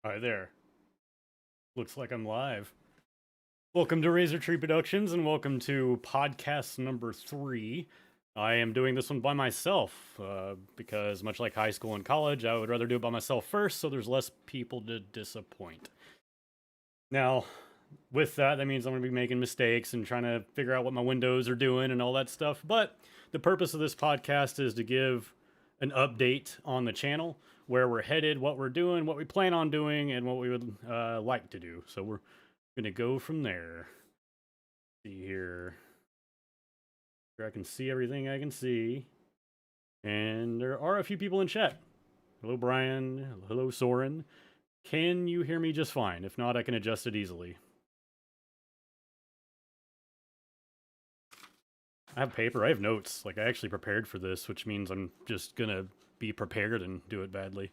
Hi there. Looks like I'm live. Welcome to Razortree Productions and welcome to podcast number 3. I am doing this one by myself because, much like high school and college, I would rather do it by myself first so there's less people to disappoint. Now, with that, that means I'm going to be making mistakes and trying to figure out what my windows are doing and all that stuff. But the purpose of this podcast is to give an update on the channel, where we're headed, what we're doing, what we plan on doing, and what we would like to do. So we're going to go from there. See here. Here I can see everything I can see. And there are a few people in chat. Hello, Brian. Hello, Soren. Can you hear me just fine? If not, I can adjust it easily. I have paper. I have notes. Like, I actually prepared for this, which means I'm just gonna be prepared and do it badly.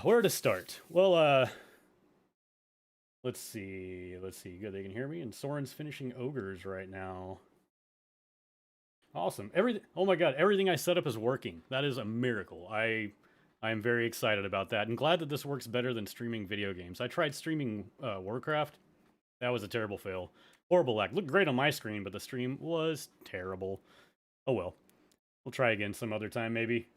Where to start? Well, let's see. Let's see. Good, they can hear me. And Soren's finishing ogres right now. Awesome. Everything. Oh my god, everything I set up is working. That is a miracle. I am very excited about that, and glad that this works better than streaming video games. I tried streaming Warcraft. That was a terrible fail. Horrible lag. Looked great on my screen, but the stream was terrible. Oh well. We'll try again some other time, maybe.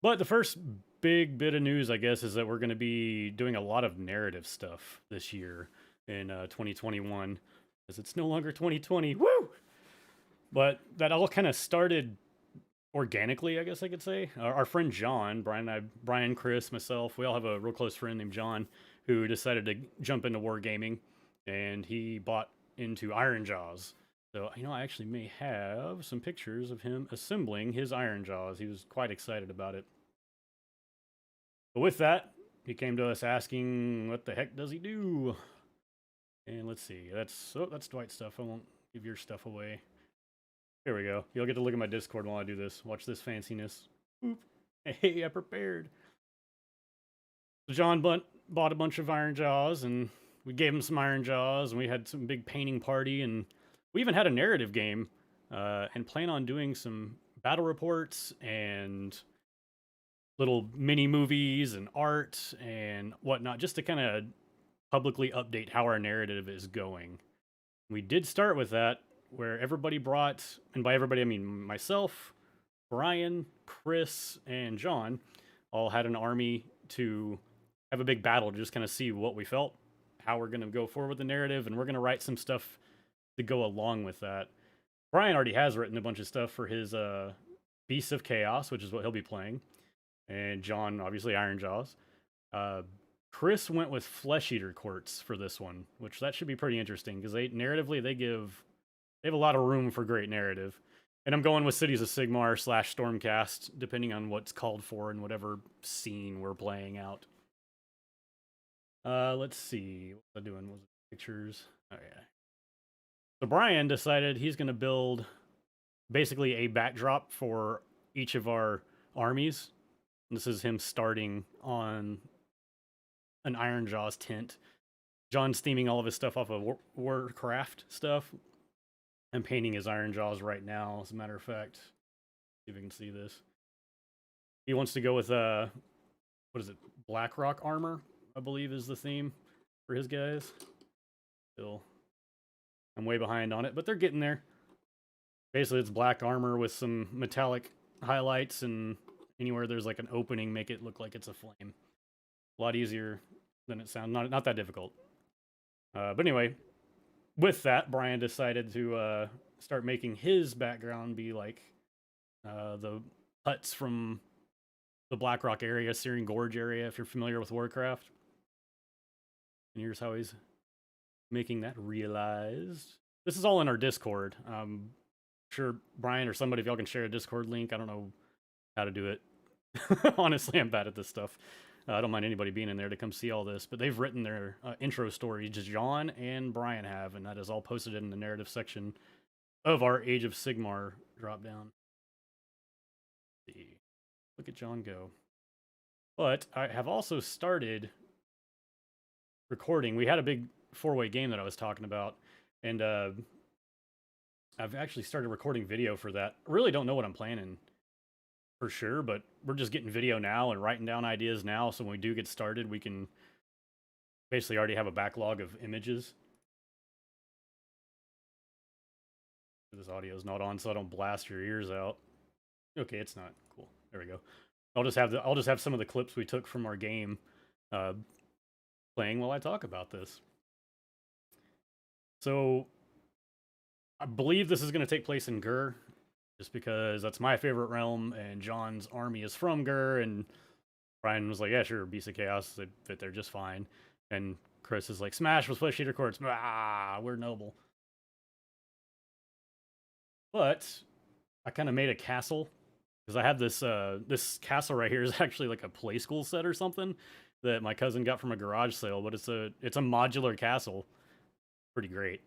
But the first big bit of news, I guess, is that we're going to be doing a lot of narrative stuff this year in 2021, as it's no longer 2020. Woo! But that all kind of started organically, I guess I could say. Our friend John, Brian, Chris, myself, we all have a real close friend named John who decided to jump into wargaming, and he bought into Iron Jaws. So, I actually may have some pictures of him assembling his Iron Jaws. He was quite excited about it. But with that, he came to us asking, what the heck does he do? And let's see, that's Dwight's stuff. I won't give your stuff away. Here we go. You'll get to look at my Discord while I do this. Watch this fanciness. Oop. Hey, I prepared. So John bought a bunch of Iron Jaws, and we gave him some Iron Jaws, and we had some big painting party, and we even had a narrative game, and plan on doing some battle reports and little mini movies and art and whatnot, just to kind of publicly update how our narrative is going. We did start with that, where everybody brought, and by everybody I mean myself, Brian, Chris, and John, all had an army to have a big battle to just kind of see what we felt, how we're going to go forward with the narrative, and we're going to write some stuff to go along with that. Brian already has written a bunch of stuff for his Beasts of Chaos, which is what he'll be playing, and John, obviously, Iron Jaws. Chris went with Flesh Eater Courts for this one, which that should be pretty interesting because narratively they have a lot of room for great narrative. And I'm going with Cities of Sigmar / Stormcast, depending on what's called for and whatever scene we're playing out. Let's see. What was I doing? Was it pictures? Oh, yeah. So Brian decided he's going to build basically a backdrop for each of our armies. This is him starting on an Iron Jaws tent. John's theming all of his stuff off of Warcraft stuff. I'm painting his Iron Jaws right now, as a matter of fact. See if we can see this. He wants to go with what is it? Blackrock armor, I believe, is the theme for his guys. Still, I'm way behind on it, but they're getting there. Basically, it's black armor with some metallic highlights, and anywhere there's like an opening, make it look like it's a flame. A lot easier than it sounds. Not that difficult. But anyway, with that, Brian decided to start making his background be like the huts from the Blackrock area, Searing Gorge area, if you're familiar with Warcraft. And here's how he's making that realized. This is all in our Discord. Sure, Brian or somebody, if y'all can share a Discord link. I don't know how to do it. Honestly, I'm bad at this stuff. I don't mind anybody being in there to come see all this, but they've written their intro story. Just John and Brian have, and that is all posted in the narrative section of our Age of Sigmar dropdown. Look at John go. But I have also started recording. We had a big 4-way game that I was talking about, and I've actually started recording video for that. I really don't know what I'm planning. for sure, but we're just getting video now and writing down ideas now. So when we do get started, we can basically already have a backlog of images. This audio is not on, so I don't blast your ears out. Okay, it's not. Cool. There we go. I'll just have some of the clips we took from our game uh, playing while I talk about this. So I believe this is going to take place in Gur, just because that's my favorite realm, and John's army is from Gur, and Brian was like, yeah, sure, Beast of Chaos, they fit there just fine. And Chris is like, smash with flesh eater courts. Ah, we're noble. But I kind of made a castle, because I have this castle right here is actually like a play school set or something that my cousin got from a garage sale, but it's a modular castle. Pretty great.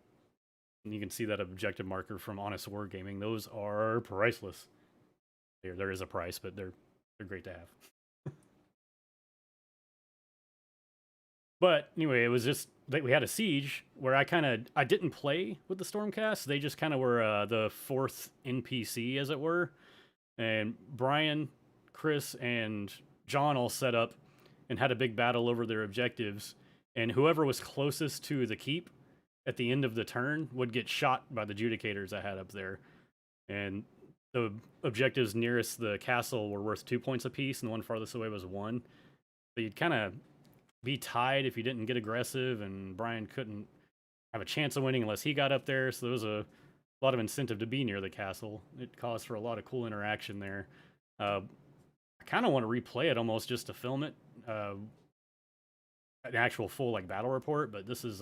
And you can see that objective marker from Honest Wargaming. Those are priceless. There is a price, but they're great to have. But anyway, it was just that we had a siege where I didn't play with the Stormcast. They just kind of were the fourth NPC, as it were. And Brian, Chris, and John all set up and had a big battle over their objectives. And whoever was closest to the keep at the end of the turn would get shot by the Judicators I had up there. And the objectives nearest the castle were worth 2 points apiece, and the one farthest away was 1. So you'd kind of be tied if you didn't get aggressive, and Brian couldn't have a chance of winning unless he got up there. So there was a lot of incentive to be near the castle. It caused for a lot of cool interaction there. I kind of want to replay it almost just to film it, an actual full like battle report. But this is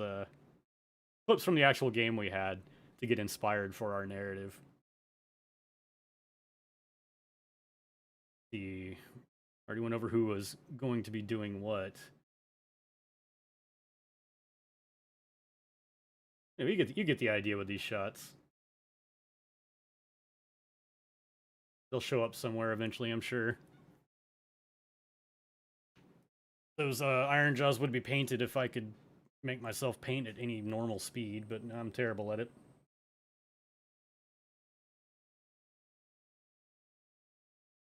clips from the actual game we had to get inspired for our narrative. The already went over who was going to be doing what. Yeah, you get the idea with these shots. They'll show up somewhere eventually, I'm sure. Those iron jaws would be painted if I could make myself paint at any normal speed, but I'm terrible at it.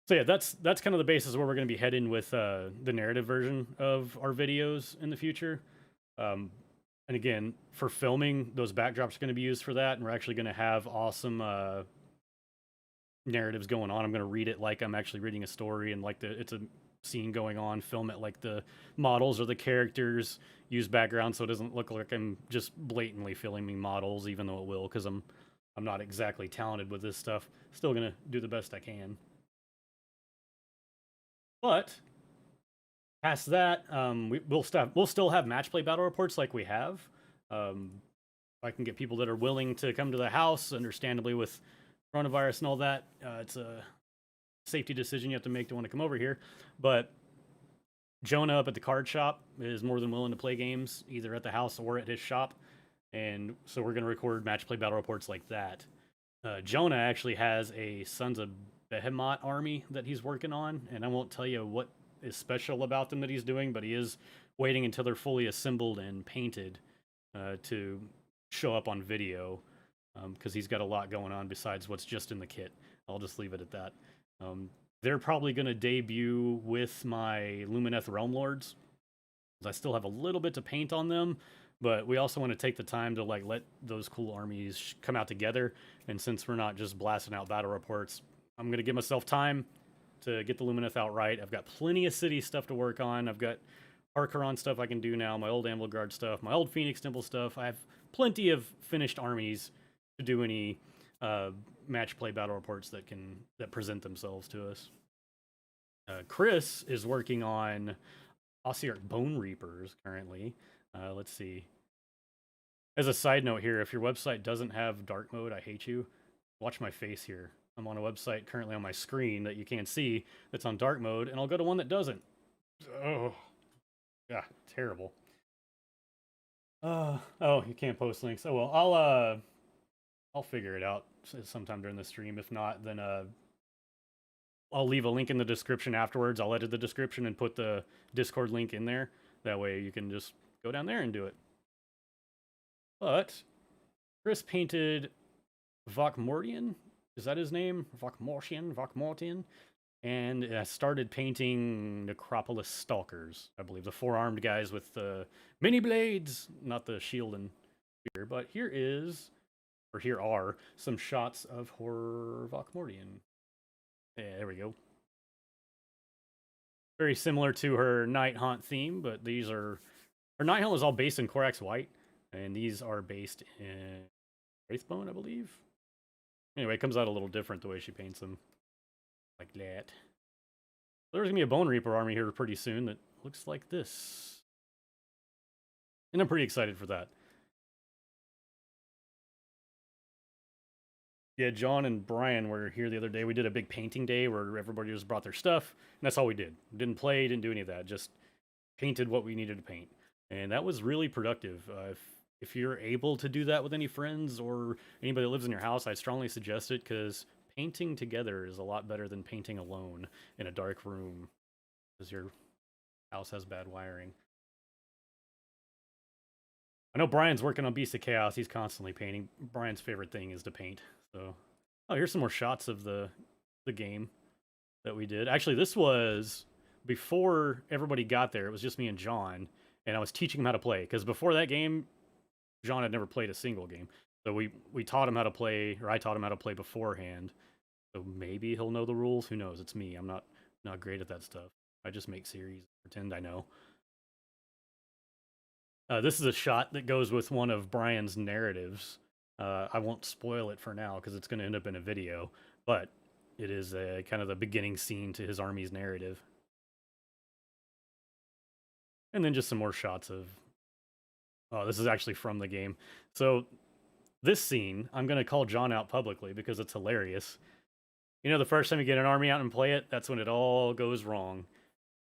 So yeah, that's kind of the basis where we're going to be heading with the narrative version of our videos in the future. And again, for filming, those backdrops are going to be used for that, and we're actually going to have awesome narratives going on. I'm going to read it like I'm actually reading a story, and like it's a scene going on, film it like the models or the characters, use background so it doesn't look like I'm just blatantly filming models, even though it will, because I'm not exactly talented with this stuff. Still going to do the best I can. But past that, we'll still have match play battle reports like we have. I can get people that are willing to come to the house, understandably with coronavirus and all that. It's a safety decision you have to make to want to come over here. But Jonah up at the card shop is more than willing to play games, either at the house or at his shop. And so we're going to record match play battle reports like that. Jonah actually has a Sons of Behemoth army that he's working on, and I won't tell you what is special about them that he's doing, but he is waiting until they're fully assembled and painted to show up on video, because he's got a lot going on besides what's just in the kit. I'll just leave it at that. They're probably going to debut with my Lumineth Realm Lords. I still have a little bit to paint on them, but we also want to take the time to like let those cool armies come out together. And since we're not just blasting out battle reports, I'm going to give myself time to get the Lumineth out right. I've got plenty of city stuff to work on. I've got Archeron stuff I can do now, my old Anvil Guard stuff, my old Phoenix Temple stuff. I have plenty of finished armies to do any match play battle reports that present themselves to us. Chris is working on Ossiarch Bone Reapers currently. Let's see. As a side note here, if your website doesn't have dark mode, I hate you. Watch my face here. I'm on a website currently on my screen that you can't see that's on dark mode, and I'll go to one that doesn't. Oh, yeah, terrible. Oh, you can't post links. Oh well, I'll figure it out sometime during the stream. If not, then I'll leave a link in the description afterwards. I'll edit the description and put the Discord link in there. That way you can just go down there and do it. But Chris painted Vokmortian. Is that his name? Vokmortian? And I started painting Necropolis Stalkers, I believe. The four-armed guys with the mini blades, not the shield and spear. But here are some shots of Horvok Mordian. Yeah, there we go. Very similar to her Night Haunt theme, but these are... Her Night Haunt was all based in Corax White, and these are based in Wraithbone, I believe. Anyway, it comes out a little different the way she paints them. Like that. There's going to be a Bone Reaper army here pretty soon that looks like this. And I'm pretty excited for that. Yeah, John and Brian were here the other day. We did a big painting day where everybody just brought their stuff, and that's all we did. Didn't play, didn't do any of that. Just painted what we needed to paint. And that was really productive. If you're able to do that with any friends or anybody that lives in your house, I strongly suggest it because painting together is a lot better than painting alone in a dark room because your house has bad wiring. I know Brian's working on Beast of Chaos. He's constantly painting. Brian's favorite thing is to paint. So, oh, here's some more shots of the game that we did. Actually, this was before everybody got there. It was just me and John, and I was teaching him how to play because before that game, John had never played a single game. So we taught him how to play, or I taught him how to play beforehand. So maybe he'll know the rules. Who knows? It's me. I'm not great at that stuff. I just make series, pretend I know. This is a shot that goes with one of Brian's narratives. I won't spoil it for now because it's going to end up in a video, but it is a kind of the beginning scene to his army's narrative. And then just some more shots of... Oh, this is actually from the game. So this scene, I'm going to call John out publicly because it's hilarious. You know, the first time you get an army out and play it, that's when it all goes wrong.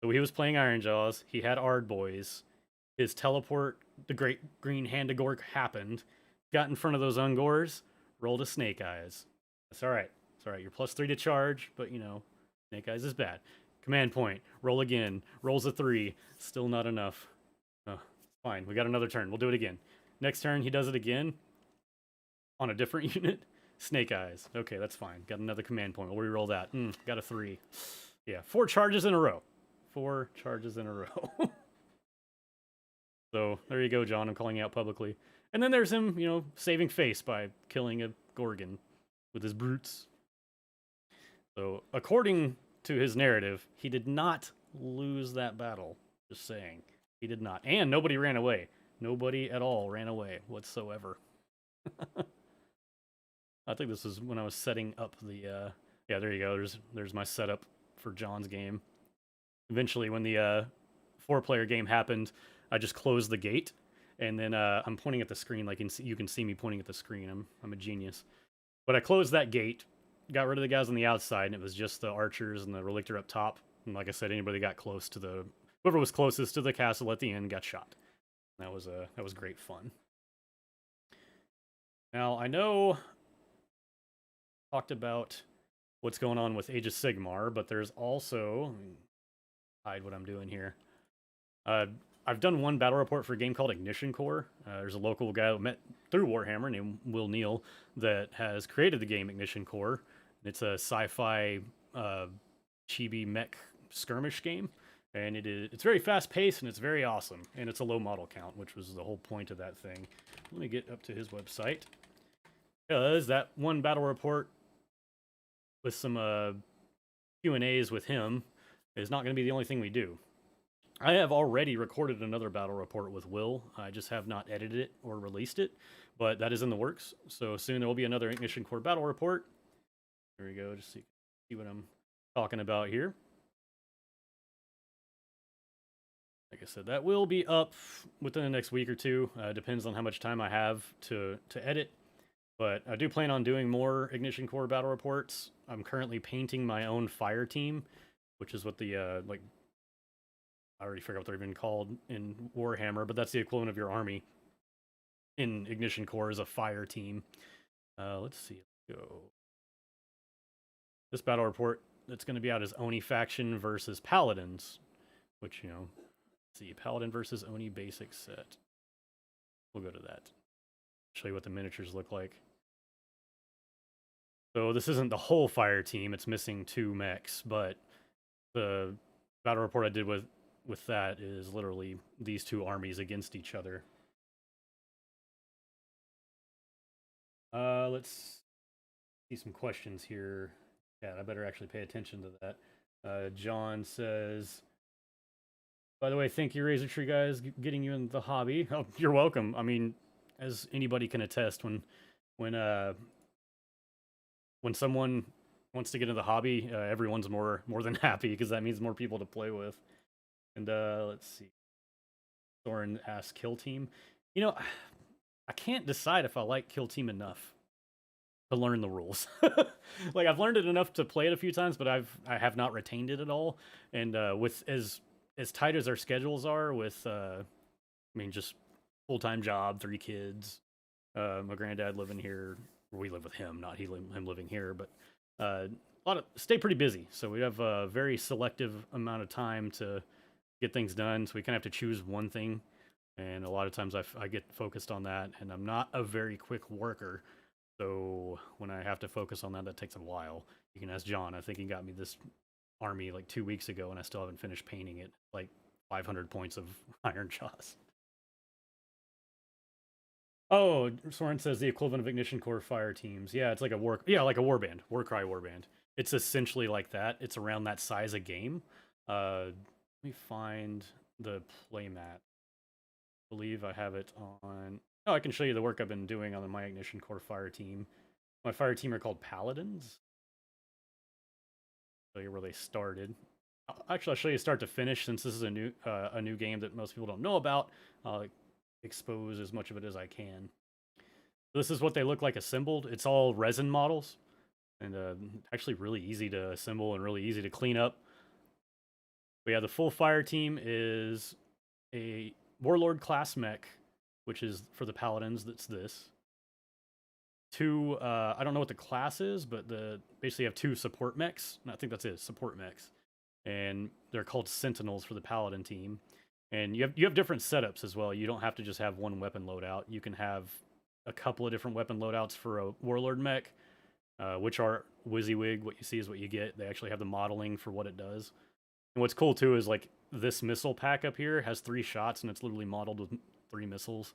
So he was playing Ironjaws. He had Ard boys. His teleport, the Great Green Handagork, happened. Got in front of those Ungors, rolled a Snake Eyes. That's all right. It's all right. You're +3 to charge, but you know, Snake Eyes is bad. Command point. Roll again. Rolls a 3. Still not enough. Oh, fine. We got another turn. We'll do it again. Next turn, he does it again on a different unit. Snake Eyes. Okay, that's fine. Got another command point. We'll reroll that. Got a 3. Yeah, 4 charges in a row. 4 charges in a row. So there you go, John. I'm calling you out publicly. And then there's him, you know, saving face by killing a Gorgon with his brutes. So according to his narrative, he did not lose that battle. Just saying. He did not. And nobody ran away. Nobody at all ran away whatsoever. I think this is when I was setting up the... Yeah, there you go. There's my setup for John's game. Eventually, when the 4-player game happened, I just closed the gate, and then I'm pointing at the screen like you can see me pointing at the screen. I'm a genius. But I closed that gate, got rid of the guys on the outside, and it was just the archers and the relictor up top. And like I said, anybody got close to whoever was closest to the castle at the end got shot. That was great fun. Now I know talked about what's going on with Age of Sigmar, but there's also... Let me hide what I'm doing here. I've done one battle report for a game called Ignition Core. There's a local guy I met through Warhammer named Will Neal that has created the game Ignition Core. It's a sci-fi chibi mech skirmish game, and it's very fast-paced and it's very awesome. And it's a low model count, which was the whole point of that thing. Let me get up to his website. Because that one battle report with some Q&As with him is not going to be the only thing we do. I have already recorded another battle report with Will. I just have not edited it or released it, but that is in the works. So soon there will be another Ignition Core battle report. There we go, just so you can see what I'm talking about here. Like I said, that will be up within the next week or two. Depends on how much time I have to edit. But I do plan on doing more Ignition Core battle reports. I'm currently painting my own fire team, which is what the, like, I already forgot what they're even called in Warhammer, but that's the equivalent of your army. In Ignition Core is a fire team. Let's see. Let's go. This battle report that's going to be out is Oni faction versus Paladins, which, you know, let's see, Paladin versus Oni basic set. We'll go to that. Show you what the miniatures look like. So this isn't the whole fire team. It's missing 2 mechs, but the battle report I did with that is literally these 2 armies against each other. Let's see some questions here. Yeah, I better actually pay attention to that. John says, by the way, thank you, Razortree guys, getting you in the hobby. Oh, you're welcome. I mean, as anybody can attest, when uh when someone wants to get into the hobby, everyone's more than happy because that means more people to play with. And let's see. Thorin asks Kill Team. You know, I can't decide if I like Kill Team enough to learn the rules. Like I've learned it enough to play it a few times, but I have not retained it at all. And with as tight as our schedules are, with I mean just full-time job, 3 kids, my granddad living here. We live with him, not him living here, but a lot of stay pretty busy. So we have a very selective amount of time to get things done. So we kind of have to choose one thing, and a lot of times I get focused on that, and I'm not a very quick worker. So when I have to focus on that, that takes a while. You can ask John. I think he got me this army like 2 weeks ago, and I still haven't finished painting it. Like 500 points of iron jaws. Oh, Soren says the equivalent of Ignition Core fire teams. Yeah, it's like a like a warband, Warcry warband. It's essentially like that. It's around that size of game. Let me find the playmat. I believe I have it on. Oh, I can show you the work I've been doing on my Ignition Core fire team. My fire team are called Paladins. I'll show you where they started. Actually, I'll show you start to finish since this is a new game that most people don't know about. I'll expose as much of it as I can. This is what they look like assembled. It's all resin models, and actually really easy to assemble and really easy to clean up. But yeah, the full fire team is a Warlord class mech, which is for the Paladins. That's this. 2, I don't know what the class is, but basically have 2 support mechs. I think that's it, support mechs, and they're called Sentinels for the Paladin team. And you have different setups as well. You don't have to just have one weapon loadout. You can have a couple of different weapon loadouts for a Warlord mech, which are WYSIWYG. What you see is what you get. They actually have the modeling for what it does. And what's cool too is like this missile pack up here has 3 shots, and it's literally modeled with 3 missiles.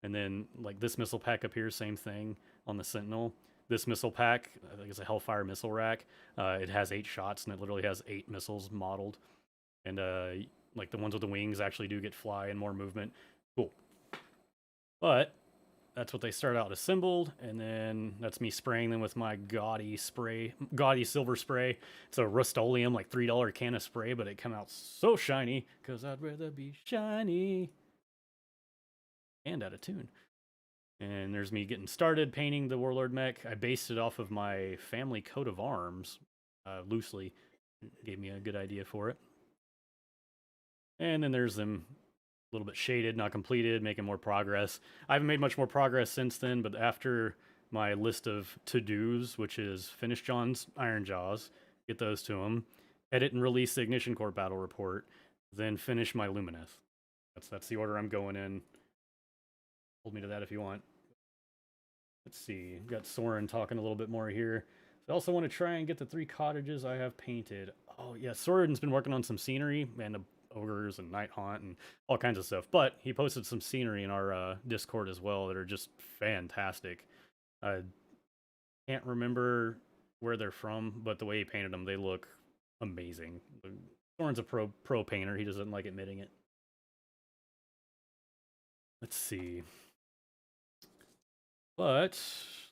And then like this missile pack up here, same thing on the Sentinel. This missile pack, I think it's a Hellfire missile rack. It has 8 shots, and it literally has 8 missiles modeled. And like the ones with the wings actually do get fly and more movement. Cool. But that's what they start out assembled, and then that's me spraying them with my gaudy silver spray. It's a Rust-Oleum, like $3 can of spray, but it come out so shiny, because I'd rather be shiny. And out of tune. And there's me getting started painting the Warlord mech. I based it off of my family coat of arms, loosely. Gave me a good idea for it. And then there's them a little bit shaded, not completed, making more progress. I haven't made much more progress since then, but after my list of to-dos, which is finish John's Iron Jaws, get those to him, edit and release the Ignition Core battle report, then finish my Lumineth. That's the order I'm going in. Hold me to that if you want. Let's see. We've got Soren talking a little bit more here. I also want to try and get the 3 cottages I have painted. Oh yeah, Soren's been working on some scenery and ogres and Night Haunt and all kinds of stuff. But he posted some scenery in our Discord as well that are just fantastic. I can't remember where they're from, but the way he painted them, they look amazing. Soren's a pro painter. He doesn't like admitting it. Let's see. But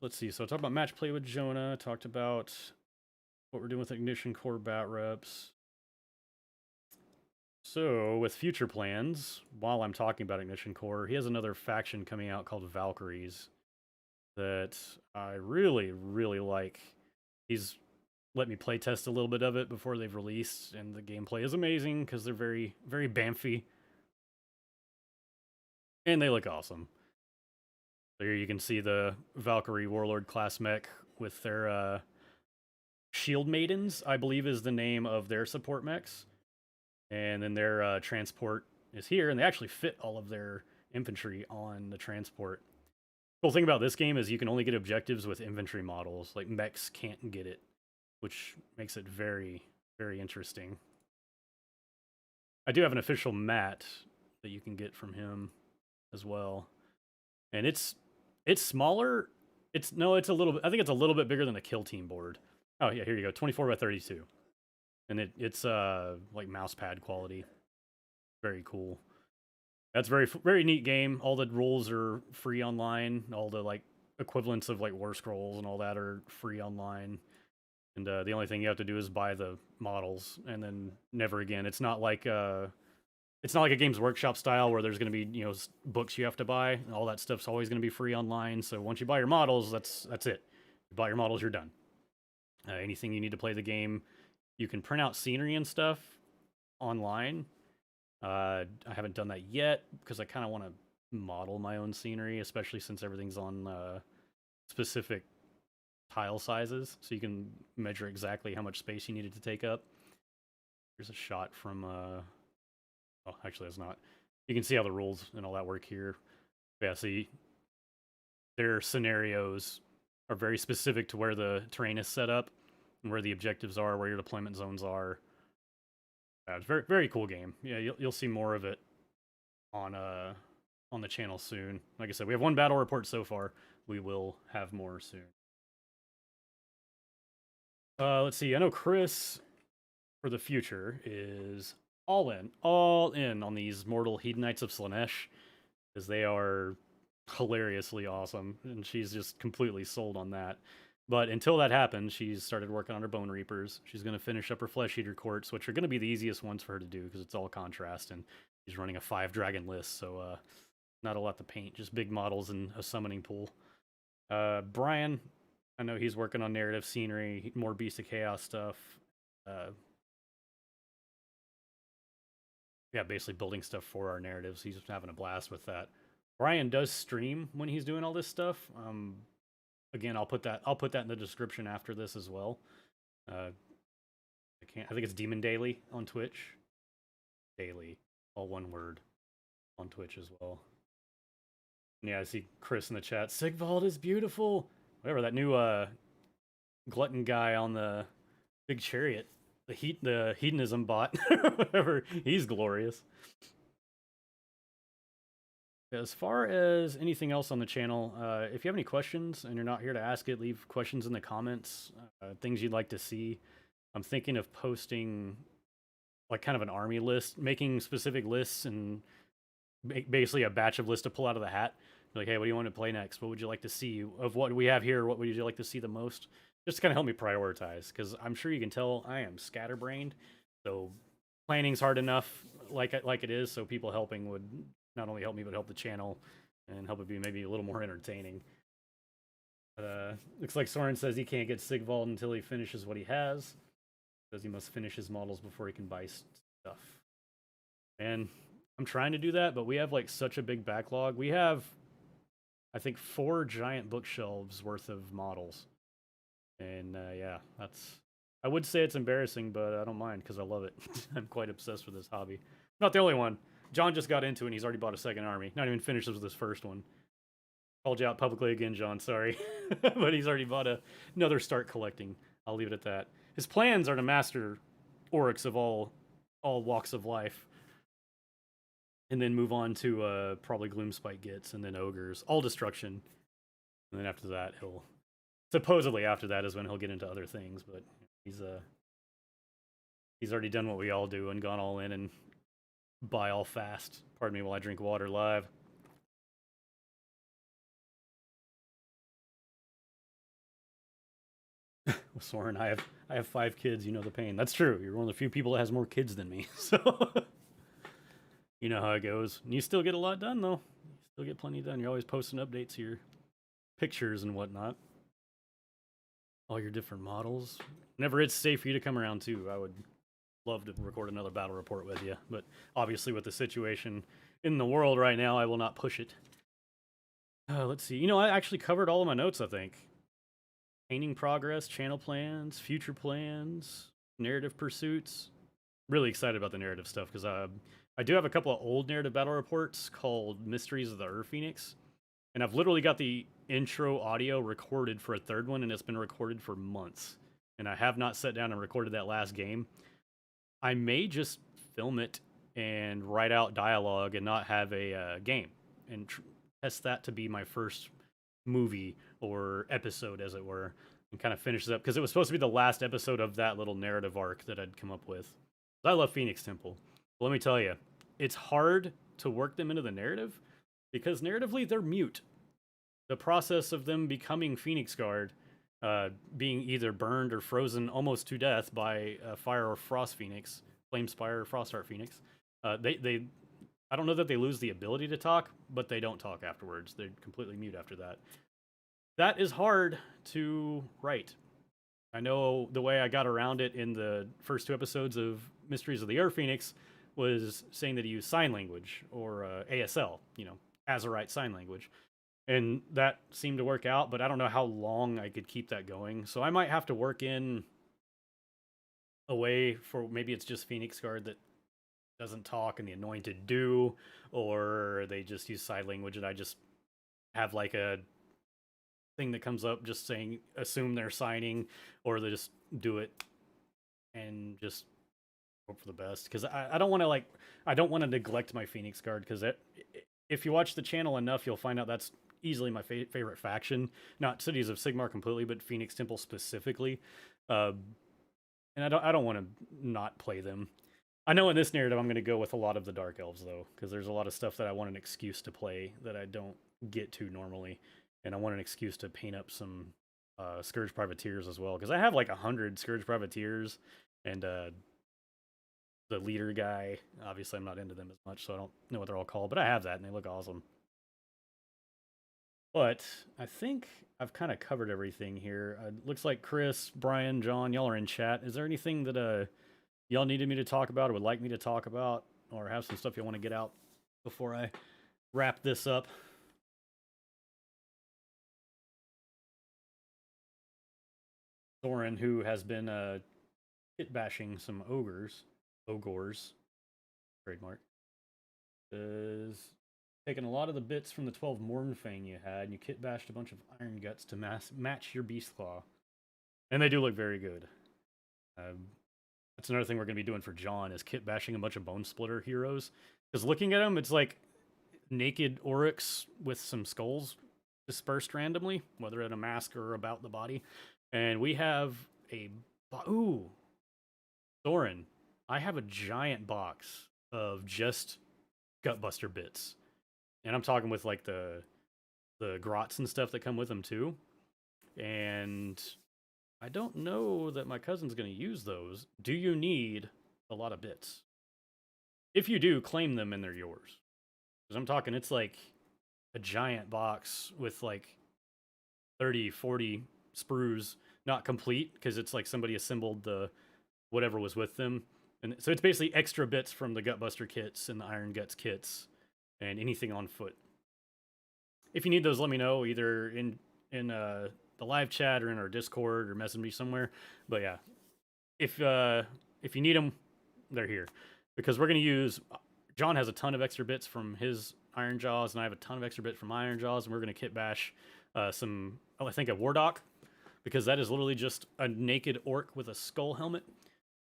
let's see. So I talked about match play with Jonah. Talked about what we're doing with Ignition Core Batreps. So with future plans, while I'm talking about Ignition Core, he has another faction coming out called Valkyries that I really, really like. He's let me play test a little bit of it before they've released, and the gameplay is amazing because they're very, very Bamfy. And they look awesome. There you can see the Valkyrie Warlord class mech with their Shield Maidens, I believe is the name of their support mechs. And then their transport is here, and they actually fit all of their infantry on the transport. Cool thing about this game is you can only get objectives with infantry models. Like mechs can't get it, which makes it very, very interesting. I do have an official mat that you can get from him as well, and it's smaller. It's a little bit. I think it's a little bit bigger than the kill team board. Oh yeah, here you go, 24 by 32, and it's like mouse pad quality. Very cool. That's very neat game. All the rules are free online. All the like equivalents of like War Scrolls and all that are free online. And the only thing you have to do is buy the models, and then never again. It's not like a Games Workshop style where there's going to be books you have to buy. All that stuff's always going to be free online. So once you buy your models, that's it. You buy your models, you're done. Anything you need to play the game, you can print out scenery and stuff online. I haven't done that yet because I kind of want to model my own scenery, especially since everything's on specific tile sizes, so you can measure exactly how much space you needed to take up. Here's a shot from oh, actually that's not. You can see how the rules and all that work here. Yeah, see, their scenarios are very specific to where the terrain is set up and where the objectives are, where your deployment zones are. It's very, very cool game. Yeah, you'll see more of it on the channel soon. Like I said, we have one battle report so far. We will have more soon. Let's see. I know Chris, for the future, is all in on these Mortal Hedonites of Slaanesh, because they are hilariously awesome, and she's just completely sold on that. But until that happens, she's started working on her Bone Reapers. She's going to finish up her Flesh Eater Courts, which are going to be the easiest ones for her to do because it's all contrast, and she's running a 5-dragon list, so not a lot to paint, just big models and a summoning pool. Brian, I know he's working on narrative scenery, more Beast of Chaos stuff. Yeah, basically building stuff for our narratives. He's having a blast with that. Brian does stream when he's doing all this stuff. Again, I'll put that in the description after this as well. I think it's Demon Daily on Twitch. Daily, all one word, on Twitch as well. Yeah, I see Chris in the chat. Sigvald is beautiful. Whatever, that new glutton guy on the big chariot, the hedonism bot, whatever. He's glorious. As far as anything else on the channel, if you have any questions and you're not here to ask it, leave questions in the comments. Things you'd like to see. I'm thinking of posting like kind of an army list, making specific lists and basically a batch of lists to pull out of the hat. Like, hey, what do you want to play next? What would you like to see? Of what we have here, what would you like to see the most? Just to kind of help me prioritize, because I'm sure you can tell I am scatterbrained. So planning's hard enough like it is, so people helping would not only help me, but help the channel and help it be maybe a little more entertaining. Looks like Soren says he can't get Sigvald until he finishes what he has, because he must finish his models before he can buy stuff. And I'm trying to do that, but we have like such a big backlog. We have, I think, 4 giant bookshelves worth of models. And yeah, I would say it's embarrassing, but I don't mind because I love it. I'm quite obsessed with this hobby. Not the only one. John just got into it and he's already bought a second army. Not even finished with his first one. Called you out publicly again, John, sorry. But he's already bought another start collecting. I'll leave it at that. His plans are to master orcs of all walks of life. And then move on to probably Gloomspite Gits and then ogres. All destruction. And then after that, supposedly after that is when he'll get into other things, but he's already done what we all do and gone all in and buy all fast. Pardon me while I drink water live. Soren, I have 5 kids. You know the pain. That's true. You're one of the few people that has more kids than me. So you know how it goes. And you still get a lot done though. You still get plenty done. You're always posting updates here, pictures and whatnot. All your different models. Whenever it's safe for you to come around too, I would love to record another battle report with you. But obviously with the situation in the world right now, I will not push it. Let's see. I actually covered all of my notes, I think. Painting progress, channel plans, future plans, narrative pursuits. Really excited about the narrative stuff because I do have a couple of old narrative battle reports called Mysteries of the Ur Phoenix. And I've literally got the intro audio recorded for a third one, and it's been recorded for months. And I have not sat down and recorded that last game. I may just film it and write out dialogue and not have a game and test that to be my first movie or episode, as it were, and kind of finish it up because it was supposed to be the last episode of that little narrative arc that I'd come up with. I love Phoenix Temple. But let me tell you, it's hard to work them into the narrative because narratively they're mute. The process of them becoming Phoenix Guard, being either burned or frozen almost to death by Fire or Frost Phoenix, Flame Spire or Frost Heart Phoenix, they I don't know that they lose the ability to talk, but they don't talk afterwards. They're completely mute after that. That is hard to write. I know the way I got around it in the first 2 episodes of Mysteries of the Air Phoenix was saying that he used sign language, or ASL, Azerite sign language. And that seemed to work out, but I don't know how long I could keep that going. So I might have to work in a way for, maybe it's just Phoenix Guard that doesn't talk and the Anointed do, or they just use sign language and I just have like a thing that comes up just saying assume they're signing, or they just do it and just hope for the best. Because I don't want to I don't want to neglect my Phoenix Guard, because if you watch the channel enough, you'll find out that's easily my favorite faction. Not Cities of Sigmar completely, but Phoenix Temple specifically. And I don't want to not play them. I know in this narrative I'm going to go with a lot of the Dark Elves, though, because there's a lot of stuff that I want an excuse to play that I don't get to normally. And I want an excuse to paint up some Scourge Privateers as well, because I have like 100 Scourge Privateers, and the leader guy, obviously I'm not into them as much, so I don't know what they're all called, but I have that, and they look awesome. But I think I've kind of covered everything here. Looks like Chris, Brian, John, y'all are in chat. Is there anything that y'all needed me to talk about or would like me to talk about, or have some stuff you want to get out before I wrap this up? Thorin, who has been hit bashing some ogres, trademark, is taking a lot of the bits from the 12 Mornfang you had, and you kit bashed a bunch of Iron Guts to match your Beast Claw. And they do look very good. That's another thing we're going to be doing for John, is kit bashing a bunch of Bone Splitter heroes. Because looking at them, it's like naked Oryx with some skulls dispersed randomly, whether in a mask or about the body. And we have a... Ooh! Thorin, I have a giant box of just Gutbuster bits. And I'm talking with like the grots and stuff that come with them too. And I don't know that my cousin's going to use those. Do you need a lot of bits? If you do, claim them and they're yours. Because I'm talking, it's like a giant box with like 30, 40 sprues, not complete, because it's like somebody assembled the whatever was with them. And so it's basically extra bits from the Gutbuster kits and the Iron Guts kits and anything on foot. If you need those, let me know, either in the live chat or in our Discord or message me somewhere. But yeah, if you need them, they're here, because we're going to use... John has a ton of extra bits from his Iron Jaws, and I have a ton of extra bits from my Iron Jaws, and we're going to kit bash I think a Wardock, because that is literally just a naked orc with a skull helmet.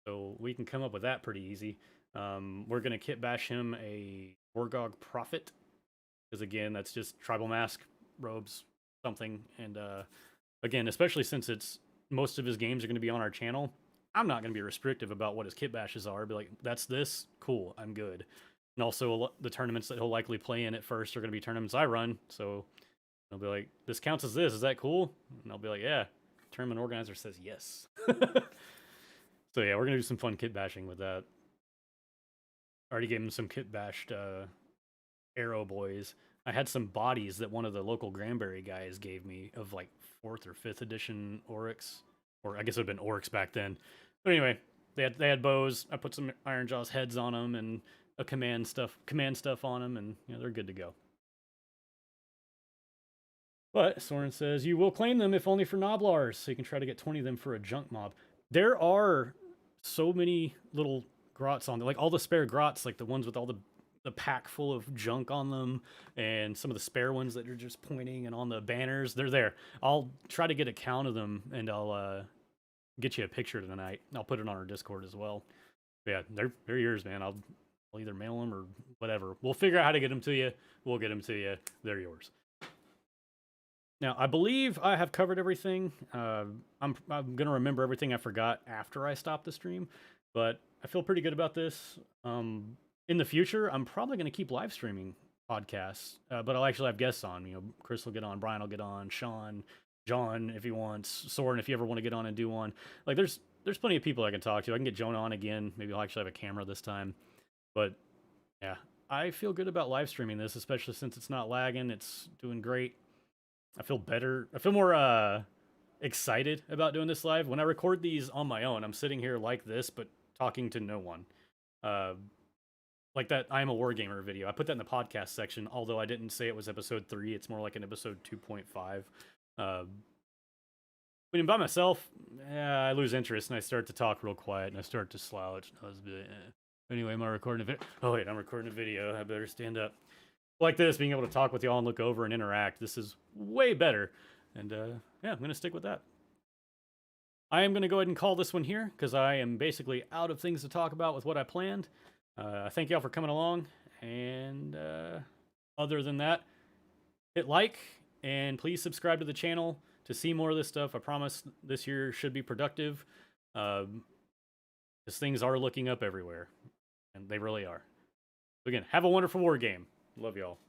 So we can come up with that pretty easy. We're going to kit bash him a Wargog Prophet, because again, that's just tribal mask, robes, something. And again, especially since most of his games are going to be on our channel, I'm not going to be restrictive about what his kit bashes are. Be like, that's this, cool, I'm good. And also, the tournaments that he'll likely play in at first are going to be tournaments I run. So he'll be like, this counts as this, is that cool? And I'll be like, yeah. Tournament organizer says yes. So yeah, we're going to do some fun kit bashing with that. Already gave him some kit bashed Arrow Boys. I had some bodies that one of the local Granbury guys gave me of like 4th or 5th edition Oryx. Or I guess it would have been Oryx back then. But anyway, they had bows. I put some Iron Jaws heads on them and a command stuff on them, and they're good to go. But Soren says, you will claim them if only for Noblars, so you can try to get 20 of them for a junk mob. There are so many little grots on there, like all the spare grots, like the ones with all the the pack full of junk on them, and some of the spare ones that are just pointing, and on the banners, they're there. I'll try to get a count of them, and I'll get you a picture tonight. I'll put it on our Discord as well. But yeah, they're yours, man. I'll either mail them or whatever. We'll figure out how to get them to you. We'll get them to you. They're yours. Now, I believe I have covered everything. I'm gonna remember everything I forgot after I stop the stream, but I feel pretty good about this. In the future, I'm probably gonna keep live streaming podcasts, but I'll actually have guests on. You know, Chris will get on, Brian will get on, Sean, John if he wants, Soren if you ever want to get on and do one. Like, there's plenty of people I can talk to. I can get Jonah on again. Maybe I'll actually have a camera this time. But yeah, I feel good about live streaming this, especially since it's not lagging. It's doing great. I feel better. I feel more excited about doing this live. When I record these on my own, I'm sitting here like this, but talking to no one. Like that I Am a Wargamer video. I put that in the podcast section, although I didn't say it was episode 3. It's more like an episode 2.5. When I'm by myself, I lose interest and I start to talk real quiet and I start to slouch. And I was like, Anyway, am I recording a video? Oh wait, I'm recording a video. I better stand up. Like this, being able to talk with y'all and look over and interact. This is way better. And yeah, I'm going to stick with that. I am going to go ahead and call this one here because I am basically out of things to talk about with what I planned. I thank y'all for coming along. And other than that, hit like and please subscribe to the channel to see more of this stuff. I promise this year should be productive because things are looking up everywhere. And they really are. Again, have a wonderful war game. Love y'all.